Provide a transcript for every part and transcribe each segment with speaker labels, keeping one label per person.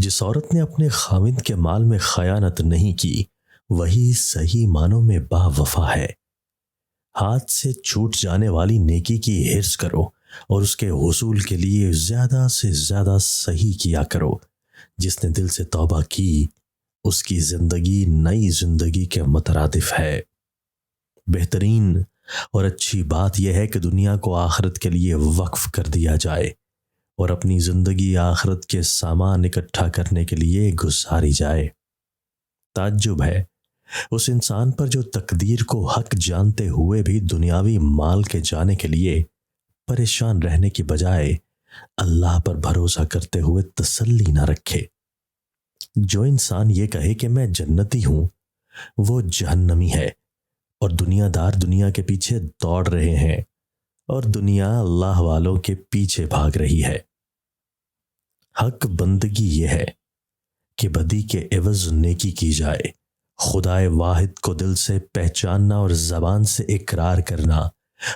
Speaker 1: جس عورت نے اپنے خاوند کے مال میں خیانت نہیں کی وہی صحیح معنوں میں با وفا ہے۔ ہاتھ سے چھوٹ جانے والی نیکی کی حرص کرو اور اس کے حصول کے لیے زیادہ سے زیادہ صحیح کیا کرو۔ جس نے دل سے توبہ کی اس کی زندگی نئی زندگی کے مترادف ہے۔ بہترین اور اچھی بات یہ ہے کہ دنیا کو آخرت کے لیے وقف کر دیا جائے اور اپنی زندگی آخرت کے سامان اکٹھا کرنے کے لیے گزاری جائے۔ تعجب ہے اس انسان پر جو تقدیر کو حق جانتے ہوئے بھی دنیاوی مال کے جانے کے لیے پریشان رہنے کی بجائے اللہ پر بھروسہ کرتے ہوئے تسلی نہ رکھے۔ جو انسان یہ کہے کہ میں جنتی ہوں وہ جہنمی ہے، اور دنیا دار دنیا کے پیچھے دوڑ رہے ہیں اور دنیا اللہ والوں کے پیچھے بھاگ رہی ہے۔ حق بندگی یہ ہے کہ بدی کے عوض نیکی کی جائے، خدائے واحد کو دل سے پہچاننا اور زبان سے اقرار کرنا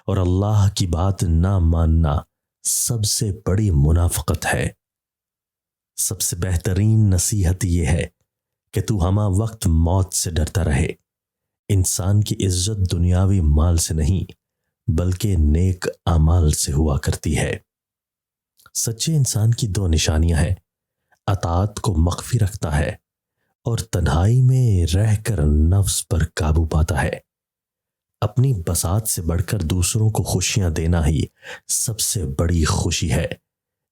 Speaker 1: اور اللہ کی بات نہ ماننا سب سے بڑی منافقت ہے۔ سب سے بہترین نصیحت یہ ہے کہ تو ہمہ وقت موت سے ڈرتا رہے۔ انسان کی عزت دنیاوی مال سے نہیں بلکہ نیک اعمال سے ہوا کرتی ہے۔ سچے انسان کی دو نشانیاں ہیں، اطاعت کو مخفی رکھتا ہے اور تنہائی میں رہ کر نفس پر قابو پاتا ہے۔ اپنی بساط سے بڑھ کر دوسروں کو خوشیاں دینا ہی سب سے بڑی خوشی ہے۔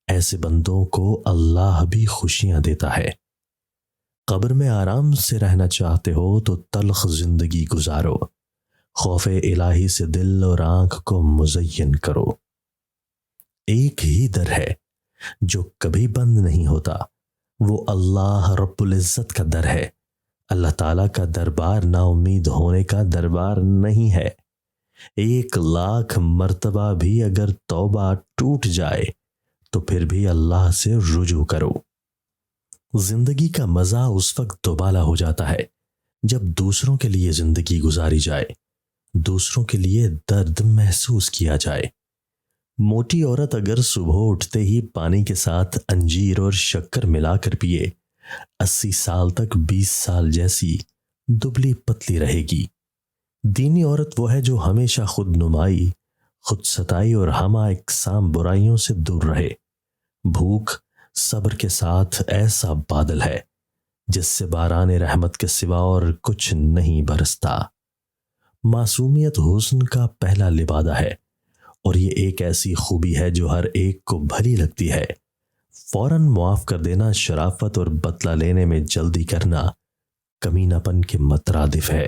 Speaker 1: ایسے بندوں کو اللہ بھی خوشیاں دیتا ہے۔ قبر میں آرام سے رہنا چاہتے ہو تو تلخ زندگی گزارو، خوف الہی سے دل اور آنکھ کو مزین کرو۔ ایک ہی در ہے جو کبھی بند نہیں ہوتا، وہ اللہ رب العزت کا در ہے۔ اللہ تعالیٰ کا دربار نا امید ہونے کا دربار نہیں ہے۔ 1,00,000 مرتبہ بھی اگر توبہ ٹوٹ جائے تو پھر بھی اللہ سے رجوع کرو۔ زندگی کا مزہ اس وقت دوبالا ہو جاتا ہے جب دوسروں کے لیے زندگی گزاری جائے، دوسروں کے لیے درد محسوس کیا جائے۔ موٹی عورت اگر صبح اٹھتے ہی پانی کے ساتھ انجیر اور شکر ملا کر پیے 80 سال تک 20 سال جیسی دبلی پتلی رہے گی۔ دینی عورت وہ ہے جو ہمیشہ خود نمائی، خود ستائی اور ہمہ اقسام برائیوں سے دور رہے۔ بھوک صبر کے ساتھ ایسا بادل ہے جس سے باران رحمت کے سوا اور کچھ نہیں برستا۔ معصومیت حسن کا پہلا لبادہ ہے اور یہ ایک ایسی خوبی ہے جو ہر ایک کو بھلی لگتی ہے۔ فوراً معاف کر دینا شرافت اور بدلہ لینے میں جلدی کرنا کمینہ پن کے مترادف ہے۔